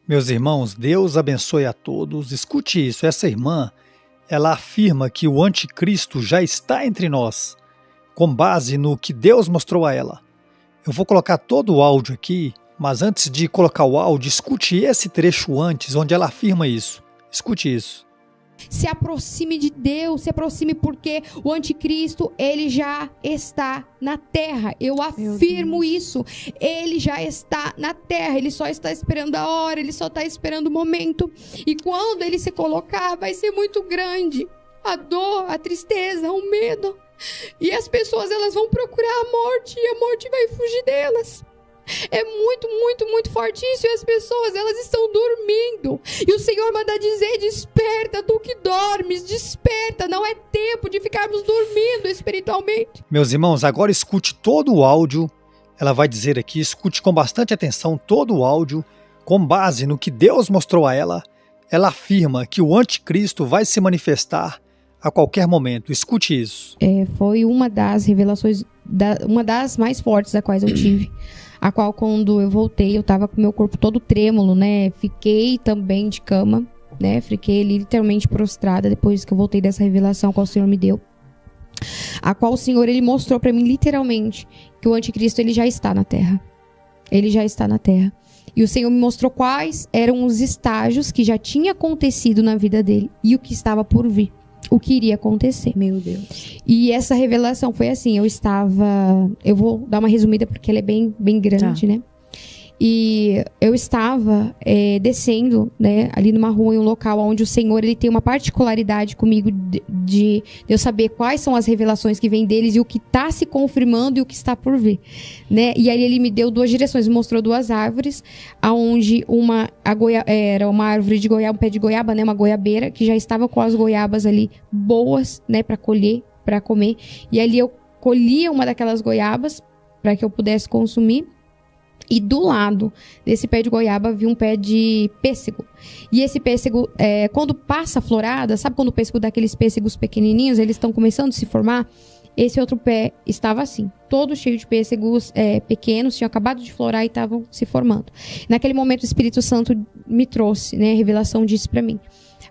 Meus irmãos, Deus abençoe a todos. Escute isso, essa irmã, ela afirma que o anticristo já está entre nós, com base no que Deus mostrou a ela. Eu vou colocar todo o áudio aqui, mas antes de colocar o áudio, escute esse trecho antes, onde ela afirma isso. Escute isso. Se aproxime de Deus, se aproxime porque o anticristo, ele já está na terra. Eu afirmo isso. Ele já está na terra, ele só está esperando a hora, ele só está esperando o momento. E quando ele se colocar, vai ser muito grande. A dor, a tristeza, o medo. E as pessoas, elas vão procurar a morte e a morte vai fugir delas. É muito, muito, muito forte isso. E as pessoas, elas estão dormindo. E o Senhor manda dizer: desperta, tu que dormes, desperta. Não é tempo de ficarmos dormindo espiritualmente. Meus irmãos, agora escute todo o áudio. Ela vai dizer aqui, escute com bastante atenção todo o áudio. Com base no que Deus mostrou a ela, ela afirma que o anticristo vai se manifestar a qualquer momento. Escute isso. Foi uma das revelações, uma das mais fortes a quais eu tive. A qual, quando eu voltei, eu tava com meu corpo todo trêmulo, né? Fiquei também de cama, né? Fiquei literalmente prostrada depois que eu voltei dessa revelação que o Senhor me deu. A qual o Senhor, ele mostrou pra mim literalmente que o anticristo, ele já está na terra. Ele já está na terra. E o Senhor me mostrou quais eram os estágios que já tinha acontecido na vida dele e o que estava por vir. O que iria acontecer. Meu Deus. E essa revelação foi assim, eu vou dar uma resumida porque ela é bem grande, né? E eu estava descendo, né, ali numa rua, em um local onde o Senhor, ele tem uma particularidade comigo de eu saber quais são as revelações que vêm deles e o que está se confirmando e o que está por vir, né? E aí ele me deu duas direções, me mostrou duas árvores, aonde era uma árvore de goiaba, um pé de goiaba, né, uma goiabeira, que já estava com as goiabas ali boas, né, para colher, para comer. E ali eu colhia uma daquelas goiabas para que eu pudesse consumir. E do lado desse pé de goiaba havia um pé de pêssego. E esse pêssego, quando passa a florada, sabe quando o pêssego dá aqueles pêssegos pequenininhos, eles estão começando a se formar? Esse outro pé estava assim, todo cheio de pêssegos pequenos, tinham acabado de florar e estavam se formando. Naquele momento o Espírito Santo me trouxe, né, a revelação disso para mim.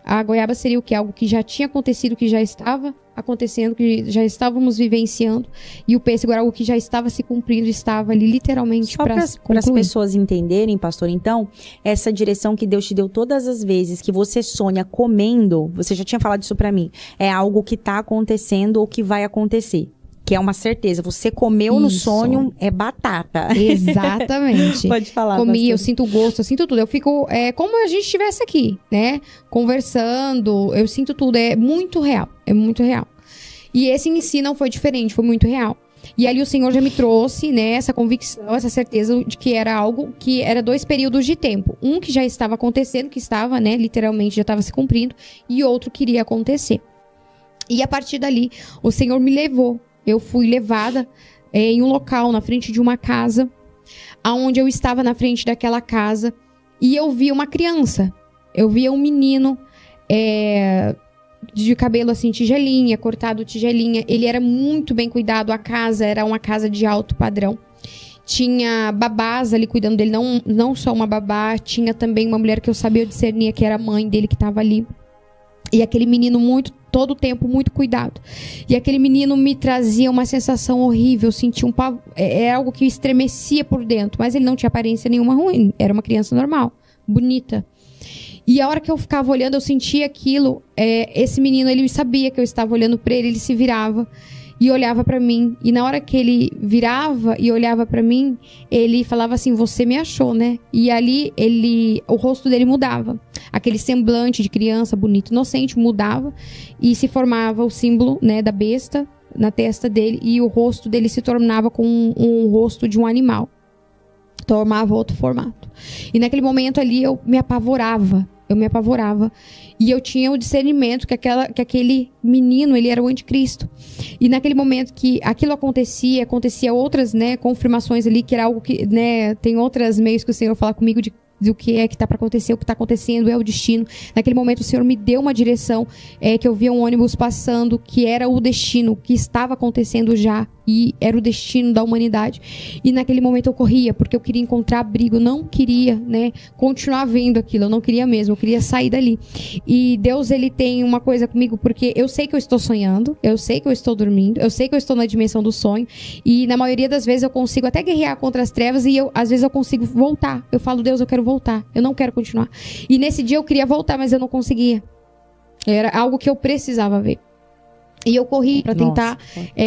A goiaba seria o quê? Algo que já tinha acontecido, que já estava acontecendo, que já estávamos vivenciando. E o pêssego era algo que já estava se cumprindo, estava ali literalmente para concluir. Para as pessoas entenderem, pastor, então, essa direção que Deus te deu todas as vezes que você sonha comendo, você já tinha falado isso para mim, é algo que está acontecendo ou que vai acontecer. Que é uma certeza. Você comeu no sonho, é batata. Exatamente. Pode falar. Comi, bastante. eu sinto o gosto, eu sinto tudo. Eu fico como a gente estivesse aqui, né? Conversando, eu sinto tudo. É muito real. É muito real. E esse em si não foi diferente, foi muito real. E ali o Senhor já me trouxe, né, essa convicção, essa certeza de que era algo que era 2 períodos de tempo. Um que já estava acontecendo, que estava, né, literalmente já estava se cumprindo. E outro que iria acontecer. E a partir dali, o Senhor me levou. Eu fui levada em um local, na frente de uma casa, aonde eu estava na frente daquela casa, e eu vi uma criança. Eu via um menino de cabelo assim, tigelinha, cortado tigelinha. Ele era muito bem cuidado, a casa era uma casa de alto padrão. Tinha babás ali cuidando dele, não só uma babá, tinha também uma mulher que eu sabia discernir que era a mãe dele que estava ali. E aquele menino todo o tempo muito cuidado. E aquele menino me trazia uma sensação horrível, eu sentia é algo que estremecia por dentro, mas ele não tinha aparência nenhuma ruim, era uma criança normal, bonita. E a hora que eu ficava olhando, eu sentia aquilo, esse menino, ele sabia que eu estava olhando para ele se virava e olhava para mim. E na hora que ele virava e olhava para mim, ele falava assim: você me achou, né? E ali o rosto dele mudava. Aquele semblante de criança bonito, inocente, mudava e se formava o símbolo, né, da besta na testa dele, e o rosto dele se tornava com um rosto de um animal. Tomava outro formato. E naquele momento ali eu me apavorava. E eu tinha o discernimento que aquele menino, ele era o anticristo. E naquele momento que aquilo acontecia outras, né, confirmações ali, que era algo que, né, tem outros meios que o Senhor fala comigo do que é que está para acontecer, o que está acontecendo, é o destino. Naquele momento o Senhor me deu uma direção, que eu via um ônibus passando, que era o destino, que estava acontecendo já e era o destino da humanidade. E naquele momento eu corria, porque eu queria encontrar abrigo, eu não queria, né, continuar vendo aquilo, eu não queria mesmo, eu queria sair dali. E Deus, ele tem uma coisa comigo, porque eu sei que eu estou sonhando, eu sei que eu estou dormindo, eu sei que eu estou na dimensão do sonho, e na maioria das vezes eu consigo até guerrear contra as trevas, e às vezes eu consigo voltar. Eu falo, Deus, eu quero voltar, eu não quero continuar. E nesse dia eu queria voltar, mas eu não conseguia. Era algo que eu precisava ver. E eu corri para tentar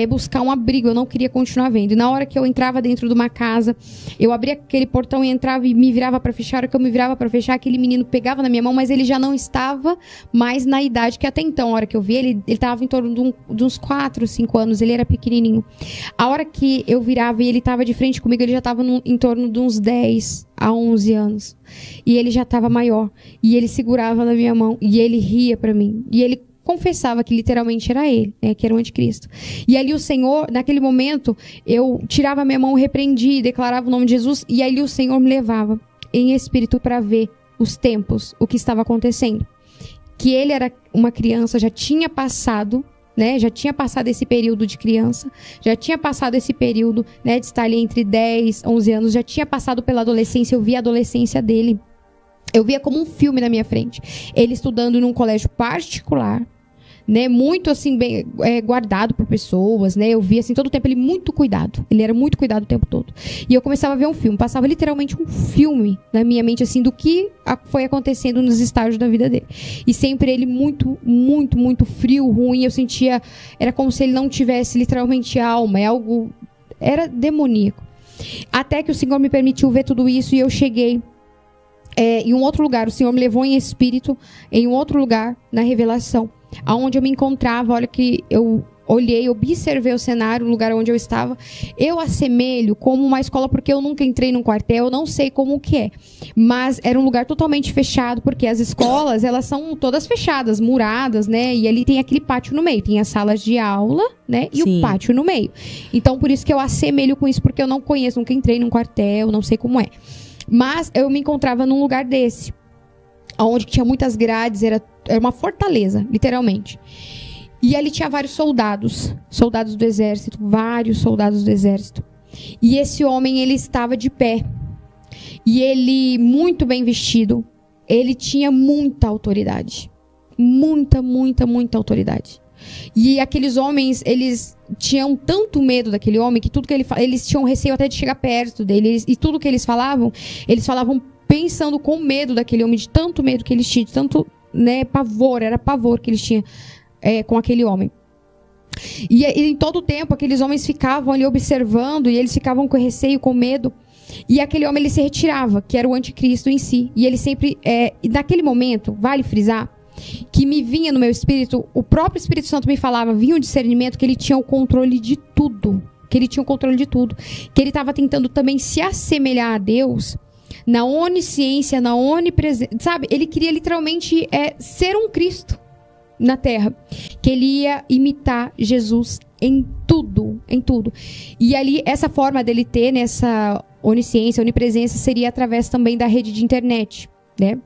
buscar um abrigo. Eu não queria continuar vendo. E na hora que eu entrava dentro de uma casa, eu abria aquele portão e entrava e me virava para fechar. A hora que eu me virava para fechar, aquele menino pegava na minha mão, mas ele já não estava mais na idade que até então. A hora que eu vi ele estava em torno de uns 4, 5 anos. Ele era pequenininho. A hora que eu virava e ele estava de frente comigo, ele já estava em torno de uns 10 a 11 anos. E ele já estava maior. E ele segurava na minha mão. E ele ria para mim. E ele confessava que literalmente era ele, né, que era o anticristo. E ali o Senhor, naquele momento, eu tirava a minha mão, repreendia, declarava o nome de Jesus, e ali o Senhor me levava em espírito para ver os tempos, o que estava acontecendo. Que ele era uma criança, já tinha passado, né, já tinha passado esse período de criança, já tinha passado esse período, né, de estar ali entre 10, 11 anos, já tinha passado pela adolescência, eu vi a adolescência dele. Eu via como um filme na minha frente. Ele estudando num colégio particular, né, muito assim, bem guardado por pessoas, né, eu via assim, todo o tempo ele muito cuidado, ele era muito cuidado o tempo todo, e eu começava a ver um filme, passava literalmente um filme na minha mente, assim, do que foi acontecendo nos estágios da vida dele, e sempre ele muito, muito, muito frio, ruim, eu sentia, era como se ele não tivesse literalmente alma, algo, era demoníaco, até que o Senhor me permitiu ver tudo isso, e eu cheguei em um outro lugar, o Senhor me levou em espírito, em um outro lugar, na revelação, aonde eu me encontrava. Olha que eu olhei, observei o cenário, o lugar onde eu estava, eu assemelho como uma escola, porque eu nunca entrei num quartel, eu não sei como que é, mas era um lugar totalmente fechado, porque as escolas, elas são todas fechadas, muradas, né, e ali tem aquele pátio no meio, tem as salas de aula, né, e Sim. o pátio no meio, então por isso que eu assemelho com isso, porque eu não conheço, nunca entrei num quartel, não sei como é, mas eu me encontrava num lugar desse, onde tinha muitas grades, era uma fortaleza, literalmente. E ali tinha vários soldados do exército, vários soldados do exército. E esse homem, ele estava de pé. E ele, muito bem vestido, ele tinha muita autoridade. Muita, muita, muita autoridade. E aqueles homens, eles tinham tanto medo daquele homem, que tudo que eles tinham receio até de chegar perto dele. E tudo que eles falavam pensando com medo daquele homem, de tanto medo que eles tinham, de tanto, né, pavor, era pavor que eles tinham com aquele homem. E em todo o tempo, aqueles homens ficavam ali observando, e eles ficavam com receio, com medo, e aquele homem, ele se retirava, que era o anticristo em si, e ele sempre, e naquele momento, vale frisar, que me vinha no meu espírito, o próprio Espírito Santo me falava, vinha um discernimento que ele tinha o controle de tudo, que ele ele estava tentando também se assemelhar a Deus, na onisciência, na onipresença, sabe? Ele queria literalmente ser um Cristo na Terra, que ele ia imitar Jesus em tudo, em tudo. E ali, essa forma dele ter nessa onisciência, onipresença, seria através também da rede de internet, né?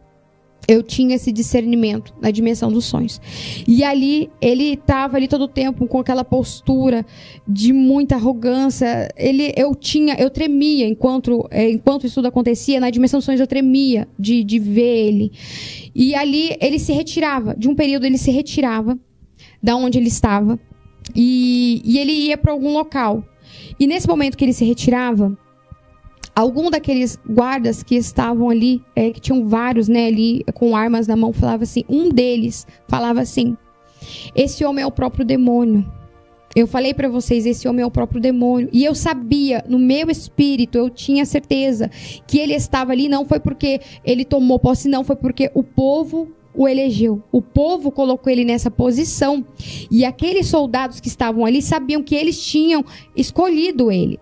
Eu tinha esse discernimento na dimensão dos sonhos. E ali, ele estava ali todo o tempo com aquela postura de muita arrogância. Eu tremia enquanto isso tudo acontecia. Na dimensão dos sonhos eu tremia de ver ele. E ali ele se retirava. De um período ele se retirava da onde ele estava. E ele ia para algum local. E nesse momento que ele se retirava, algum daqueles guardas que estavam ali, que tinham vários, né, ali com armas na mão, falava assim, um deles falava assim, esse homem é o próprio demônio. Eu falei pra vocês, esse homem é o próprio demônio. E eu sabia, no meu espírito, eu tinha certeza que ele estava ali, não foi porque ele tomou posse, não, foi porque o povo o elegeu. O povo colocou ele nessa posição. E aqueles soldados que estavam ali sabiam que eles tinham escolhido ele.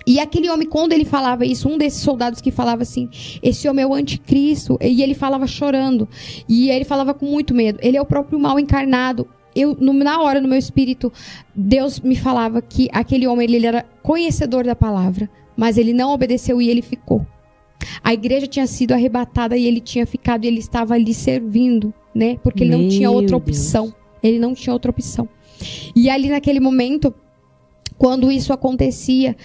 E aquele homem, quando ele falava isso, um desses soldados que falava assim, esse homem é o anticristo, e ele falava chorando, e ele falava com muito medo, ele é o próprio mal encarnado. Na hora, no meu espírito, Deus me falava que aquele homem, ele era conhecedor da palavra, mas ele não obedeceu e ele ficou. A igreja tinha sido arrebatada e ele tinha ficado, e ele estava ali servindo, né? Porque ele não tinha outra opção. Ele não tinha outra opção. E ali naquele momento, quando isso acontecia,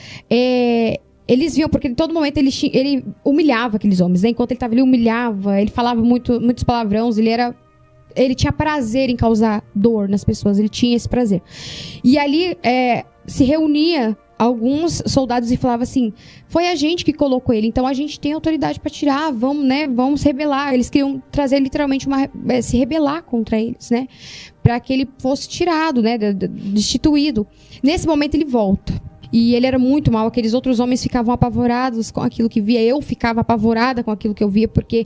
eles viam, porque em todo momento ele humilhava aqueles homens, né? Enquanto ele estava ali, humilhava, ele falava muitos palavrões, ele tinha prazer em causar dor nas pessoas, ele tinha esse prazer. E ali se reunia alguns soldados e falava assim, foi a gente que colocou ele, então a gente tem autoridade para tirar, vamos, né, vamos rebelar. Eles queriam trazer literalmente se rebelar contra eles, né, para que ele fosse tirado, né, destituído. Nesse momento ele volta. E ele era muito mal, aqueles outros homens ficavam apavorados com aquilo que via. Eu ficava apavorada com aquilo que eu via, porque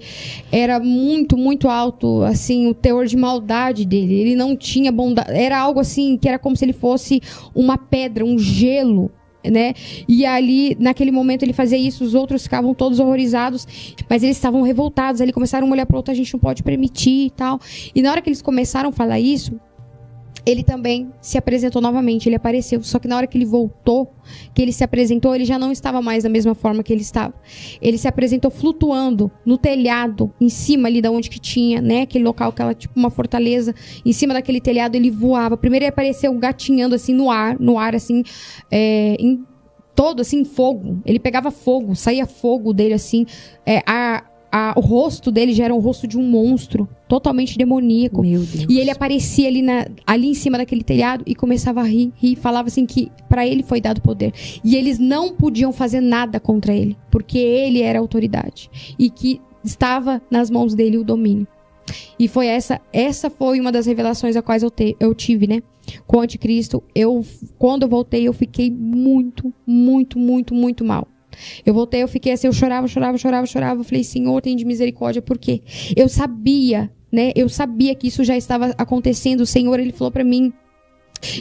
era muito, muito alto, assim, o teor de maldade dele. Ele não tinha bondade, era algo assim, que era como se ele fosse uma pedra, um gelo, né? E ali, naquele momento, ele fazia isso, os outros ficavam todos horrorizados, mas eles estavam revoltados, ali começaram a olhar para o outro, a gente não pode permitir e tal. E na hora que eles começaram a falar isso, ele também se apresentou novamente, ele apareceu. Só que na hora que ele voltou, que ele se apresentou, ele já não estava mais da mesma forma que ele estava. Ele se apresentou flutuando no telhado, em cima ali da onde que tinha, né? Aquele local que era tipo uma fortaleza. Em cima daquele telhado ele voava. Primeiro ele apareceu gatinhando assim no ar assim, todo assim, fogo. Ele pegava fogo, saía fogo dele assim. O rosto dele já era o rosto de um monstro, totalmente demoníaco. Meu Deus. E ele aparecia ali em cima daquele telhado e começava a rir, falava assim que para ele foi dado poder. E eles não podiam fazer nada contra ele, porque ele era a autoridade. E que estava nas mãos dele o domínio. E foi essa foi uma das revelações a quais eu tive, né? Com o anticristo. Quando eu voltei, eu fiquei muito, muito, muito, muito mal. Eu voltei, eu fiquei assim, eu chorava. Eu falei, Senhor, tem de misericórdia, por quê? Eu sabia, né? Eu sabia que isso já estava acontecendo. O Senhor, ele falou pra mim.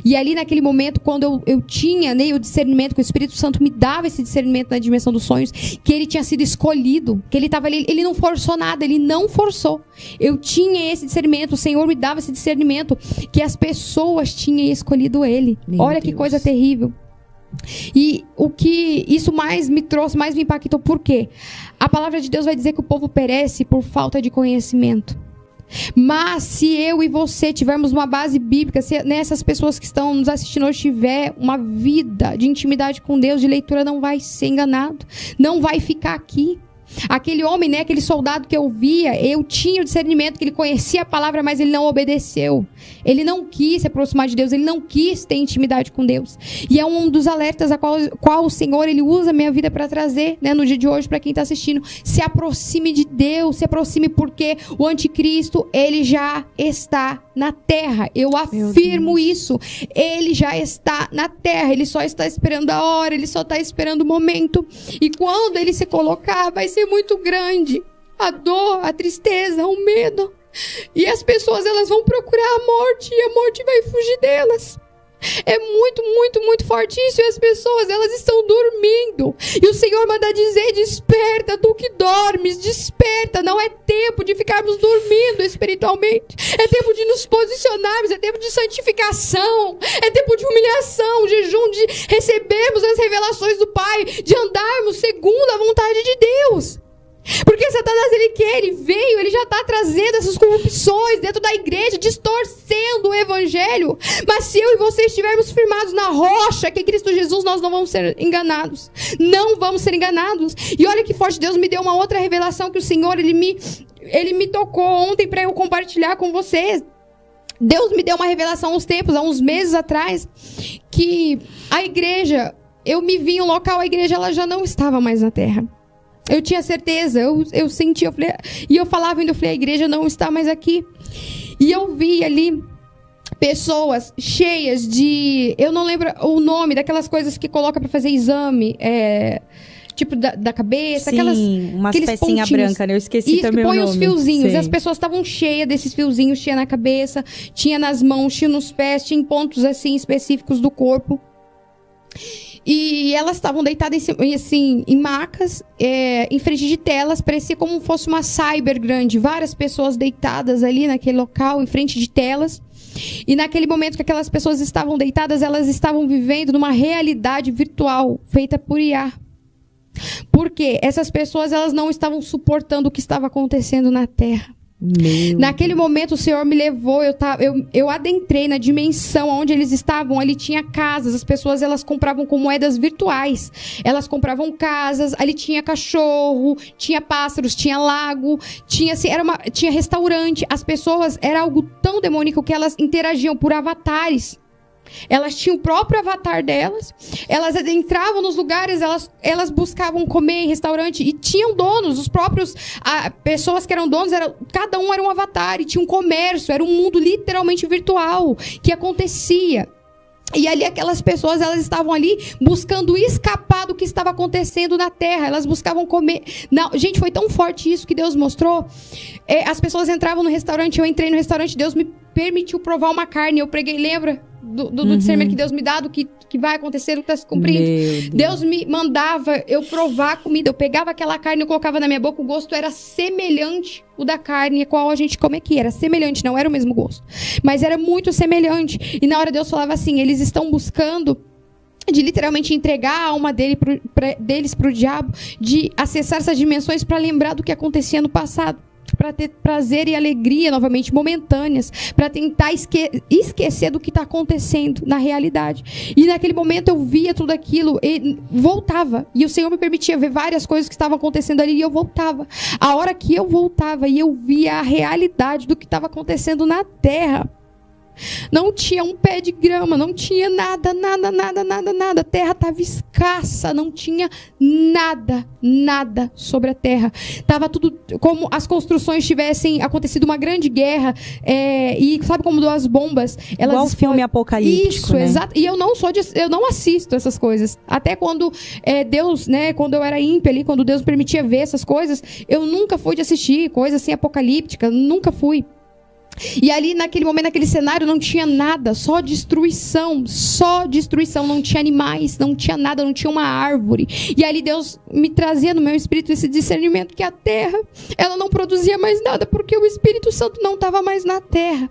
E ali naquele momento, quando eu tinha, né, o discernimento, que o Espírito Santo me dava esse discernimento na dimensão dos sonhos, que ele tinha sido escolhido, que ele estava ali, ele não forçou nada, ele não forçou. Eu tinha esse discernimento, o Senhor me dava esse discernimento, que as pessoas tinham escolhido ele. Olha que coisa terrível. E o que isso mais me trouxe, mais me impactou, por quê? A palavra de Deus vai dizer que o povo perece por falta de conhecimento. Mas se eu e você tivermos uma base bíblica, se essas pessoas que estão nos assistindo hoje tiver uma vida de intimidade com Deus, de leitura, não vai ser enganado, não vai ficar aqui. Aquele homem, né, aquele soldado que eu via, eu tinha o discernimento que ele conhecia a palavra, mas ele não obedeceu. Ele não quis se aproximar de Deus, ele não quis ter intimidade com Deus. E é um dos alertas a qual o Senhor, ele usa a minha vida para trazer, né, no dia de hoje, para quem está assistindo. Se aproxime de Deus, se aproxime, porque o anticristo, ele já está na terra. Eu afirmo isso. Ele já está na terra, ele só está esperando a hora, ele só está esperando o momento. E quando ele se colocar, vai ser muito grande a dor, a tristeza, o medo, e as pessoas, elas vão procurar a morte, e a morte vai fugir delas. É muito, muito, muito forte isso. E as pessoas, elas estão dormindo, e o Senhor manda dizer, desperta, tu que dormes, desperta. Não é tempo de ficarmos dormindo espiritualmente, é tempo de nos posicionarmos, é tempo de santificação, é tempo de humilhação, jejum, de recebermos as revelações do Pai, de andarmos segundo a vontade de Deus. Porque Satanás, ele veio, ele já está trazendo essas corrupções dentro da igreja, distorcendo o evangelho. Mas se eu e você estivermos firmados na rocha, que é Cristo Jesus, nós não vamos ser enganados. Não vamos ser enganados. E olha que forte, Deus me deu uma outra revelação que o Senhor, ele me tocou ontem para eu compartilhar com vocês. Deus me deu uma revelação há uns tempos, há uns meses atrás, que a igreja, eu me vi em um local, a igreja, ela já não estava mais na terra. Eu tinha certeza, eu sentia, e eu falava ainda, eu falei, a igreja não está mais aqui. E eu vi ali pessoas cheias de, eu não lembro o nome daquelas coisas que coloca para fazer exame, tipo da cabeça, sim, umas pecinhas brancas, né? Eu esqueci também o nome. Isso, que põe os fiozinhos. Sim. As pessoas estavam cheias desses fiozinhos, tinha na cabeça, tinha nas mãos, tinha nos pés, tinha em pontos assim específicos do corpo. E elas estavam deitadas em macas, em frente de telas, parecia como se fosse uma cyber grande. Várias pessoas deitadas ali naquele local, em frente de telas. E naquele momento que aquelas pessoas estavam deitadas, elas estavam vivendo numa realidade virtual, feita por IA. Porque essas pessoas, elas não estavam suportando o que estava acontecendo na Terra. Naquele momento o Senhor me levou, eu adentrei na dimensão onde eles estavam. Ali tinha casas, as pessoas elas compravam com moedas virtuais. Elas compravam casas, ali tinha cachorro, tinha pássaros, tinha lago, tinha assim, tinha restaurante. As pessoas, era algo tão demônico que elas interagiam por avatares. Elas tinham o próprio avatar delas, elas entravam nos lugares, elas buscavam comer em restaurante e tinham donos, os próprios pessoas que eram donos, cada um era um avatar e tinha um comércio, era um mundo literalmente virtual que acontecia. E ali aquelas pessoas, elas estavam ali buscando escapar do que estava acontecendo na terra. Elas buscavam comer. Não, gente, foi tão forte isso que Deus mostrou. As pessoas entravam no restaurante, eu entrei no restaurante, Deus me permitiu provar uma carne. Eu preguei, lembra? Do discernimento que Deus me dá, do que vai acontecer, do que está se cumprindo. Deus me mandava eu provar a comida. Eu pegava aquela carne, eu colocava na minha boca, o gosto era semelhante o da carne, a qual a gente come aqui. Era semelhante, não era o mesmo gosto. Mas era muito semelhante. E na hora Deus falava assim, eles estão buscando de literalmente entregar a alma deles para o diabo, de acessar essas dimensões para lembrar do que acontecia no passado. Para ter prazer e alegria novamente momentâneas, para tentar esquecer do que está acontecendo na realidade. E naquele momento eu via tudo aquilo e voltava, e o Senhor me permitia ver várias coisas que estavam acontecendo ali, e eu voltava. A hora que eu voltava e eu via a realidade do que estava acontecendo na terra, não tinha um pé de grama, não tinha nada. A terra estava escassa, não tinha nada sobre a terra. Estava tudo como as construções tivessem acontecido uma grande guerra, e sabe como duas bombas? Elas igual filme apocalíptico. Isso, né? Exato. E eu não assisto essas coisas. Até quando Deus, né, quando eu era ímpia ali, quando Deus permitia ver essas coisas, eu nunca fui de assistir coisas assim apocalípticas, nunca fui. E ali naquele momento, naquele cenário, não tinha nada, só destruição, não tinha animais, não tinha nada, não tinha uma árvore. E ali Deus me trazia no meu espírito esse discernimento que a terra, ela não produzia mais nada, porque o Espírito Santo não estava mais na terra.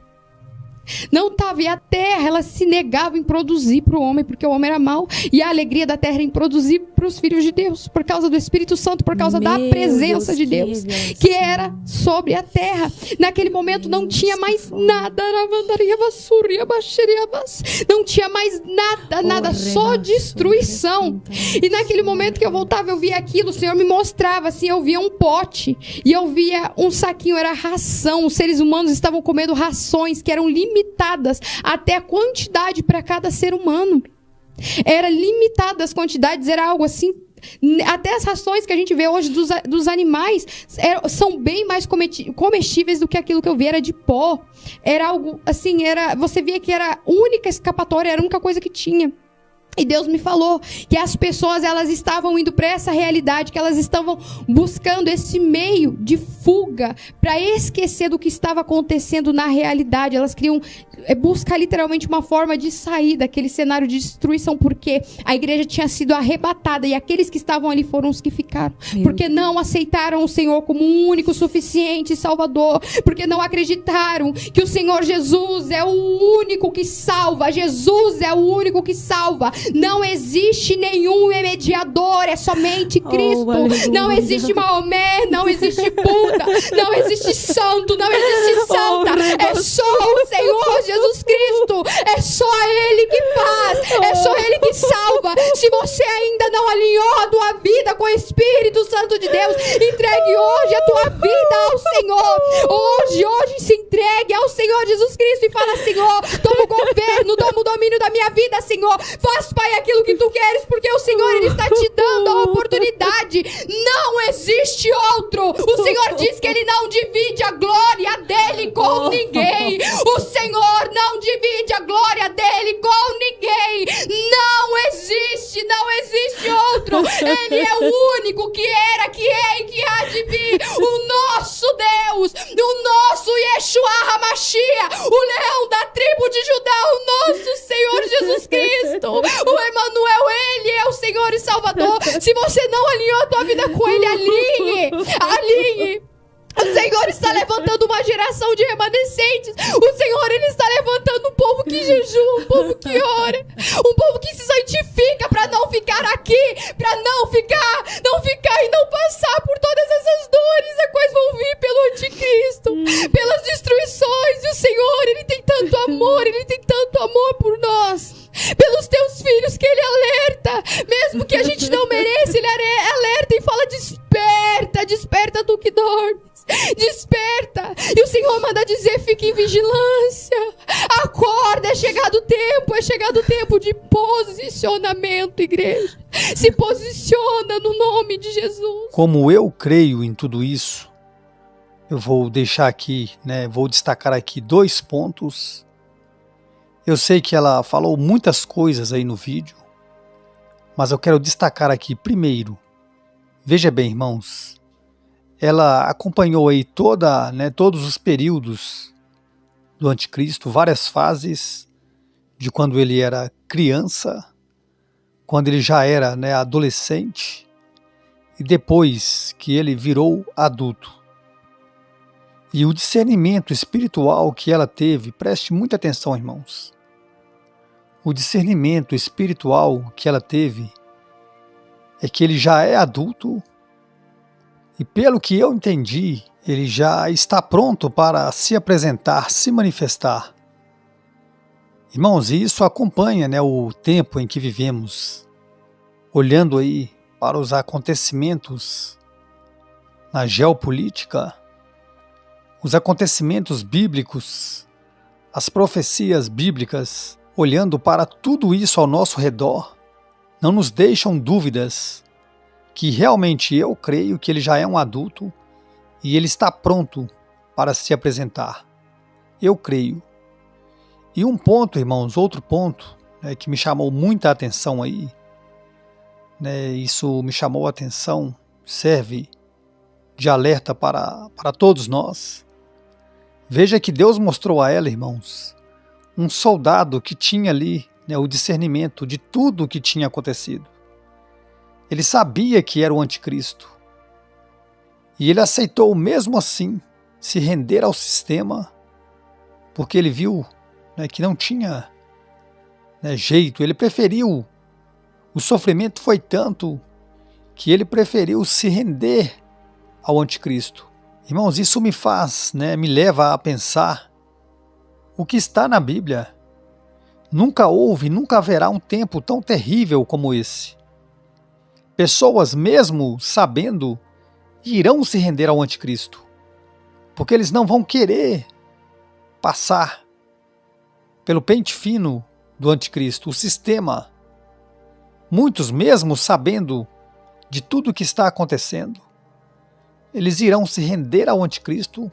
Não estava, e a terra, ela se negava em produzir para o homem, porque o homem era mau, e a alegria da terra em produzir para os filhos de Deus, por causa do Espírito Santo, por causa da presença de Deus, que era sobre a terra. Naquele momento não tinha mais nada, não tinha mais nada, só destruição. E naquele momento que eu voltava, eu via aquilo, o Senhor me mostrava, assim, eu via um pote, e eu via um saquinho, era ração, os seres humanos estavam comendo rações que eram limitadas até a quantidade para cada ser humano. Era limitada as quantidades, era algo assim. Até as rações que a gente vê hoje dos animais são bem mais comestíveis do que aquilo que eu vi, era de pó. Era algo assim, você via que era a única escapatória, era a única coisa que tinha. E Deus me falou que as pessoas, elas estavam indo para essa realidade, que elas estavam buscando esse meio de fuga para esquecer do que estava acontecendo na realidade. Elas queriam buscar literalmente uma forma de sair daquele cenário de destruição, porque a igreja tinha sido arrebatada e aqueles que estavam ali foram os que ficaram. Porque não aceitaram o Senhor como um único, suficiente Salvador, porque não acreditaram que o Senhor Jesus é o único que salva. Jesus é o único que salva. Não existe nenhum mediador, é somente Cristo. Não existe Maomé, não existe Buda, não existe santo, não existe santa. É só o Senhor Jesus Cristo. É só Ele que faz, é só Ele que salva. Se você ainda não alinhou a tua vida com o Espírito Santo de Deus, entregue hoje a tua vida ao Senhor. Hoje se entregue ao Senhor Jesus Cristo e fala: Senhor, toma o governo, toma o domínio da minha vida, Senhor. Faz, Pai, aquilo que tu queres, porque o Senhor, Ele está te dando a oportunidade. Não existe outro. O Senhor diz que Ele não divide a glória dEle com ninguém. O Senhor não divide a glória dEle com ninguém. Não existe outro. Ele é o único que era, que é e que há de vir. O nosso Deus, o nosso Yeshua HaMashiach, o leão da tribo de Judá, o nosso Senhor Jesus Cristo, o Emmanuel, Ele é o Senhor e Salvador. Se você não alinhou a tua vida com Ele, alinhe. O Senhor está levantando uma geração de remanescentes. O Senhor, Ele está levantando um povo que jejua, um povo que ora, um povo que se santifica para não ficar aqui, para não ficar e não passar por todas essas dores a quais vão vir pelo anticristo, desperta. E o Senhor manda dizer, fique em vigilância. Acorda, é chegado o tempo de posicionamento, igreja. Se posiciona no nome de Jesus. Como eu creio em tudo isso, eu vou deixar aqui, vou destacar aqui 2 pontos. Eu sei que ela falou muitas coisas aí no vídeo, mas eu quero destacar aqui primeiro. Veja bem, irmãos, ela acompanhou aí todos os períodos do anticristo, várias fases, de quando ele era criança, quando ele já era adolescente, e depois que ele virou adulto. E o discernimento espiritual que ela teve, preste muita atenção, irmãos. O discernimento espiritual que ela teve é que ele já é adulto e, pelo que eu entendi, ele já está pronto para se apresentar, se manifestar. Irmãos, e isso acompanha o tempo em que vivemos, olhando aí para os acontecimentos na geopolítica, os acontecimentos bíblicos, as profecias bíblicas, olhando para tudo isso ao nosso redor, não nos deixam dúvidas que realmente eu creio que ele já é um adulto e ele está pronto para se apresentar. Eu creio. E um ponto, irmãos, outro ponto que me chamou muita atenção aí, isso me chamou a atenção, serve de alerta para todos nós. Veja que Deus mostrou a ela, irmãos, um soldado que tinha ali o discernimento de tudo o que tinha acontecido. Ele sabia que era o anticristo. E ele aceitou mesmo assim se render ao sistema, porque ele viu que não tinha jeito. Ele preferiu, o sofrimento foi tanto que ele preferiu se render ao anticristo. Irmãos, isso me leva a pensar o que está na Bíblia. Nunca houve, nunca haverá um tempo tão terrível como esse. Pessoas, mesmo sabendo, irão se render ao anticristo, porque eles não vão querer passar pelo pente fino do anticristo, o sistema. Muitos, mesmo sabendo de tudo o que está acontecendo, eles irão se render ao anticristo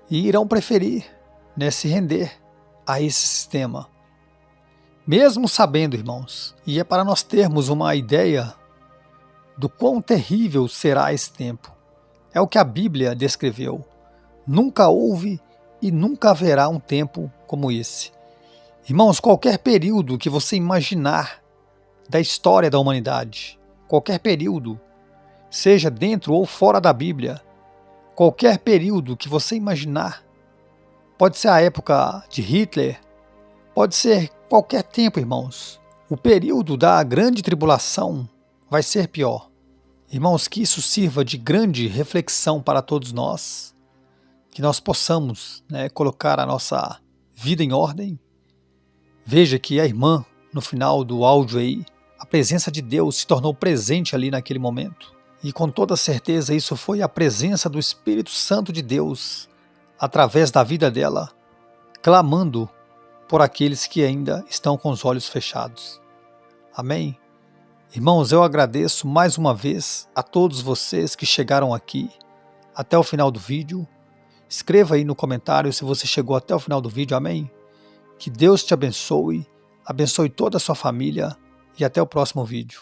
e irão preferir se render a esse sistema. Mesmo sabendo, irmãos, e é para nós termos uma ideia do quão terrível será esse tempo. É o que a Bíblia descreveu. Nunca houve e nunca haverá um tempo como esse. Irmãos, qualquer período que você imaginar da história da humanidade, qualquer período, seja dentro ou fora da Bíblia, qualquer período que você imaginar, pode ser a época de Hitler, pode ser qualquer tempo, irmãos. O período da grande tribulação vai ser pior. Irmãos, que isso sirva de grande reflexão para todos nós, que nós possamos colocar a nossa vida em ordem. Veja que a irmã, no final do áudio aí, a presença de Deus se tornou presente ali naquele momento. E com toda certeza isso foi a presença do Espírito Santo de Deus, através da vida dela, clamando por aqueles que ainda estão com os olhos fechados. Amém? Irmãos, eu agradeço mais uma vez a todos vocês que chegaram aqui até o final do vídeo. Escreva aí no comentário se você chegou até o final do vídeo, amém? Que Deus te abençoe, abençoe toda a sua família e até o próximo vídeo.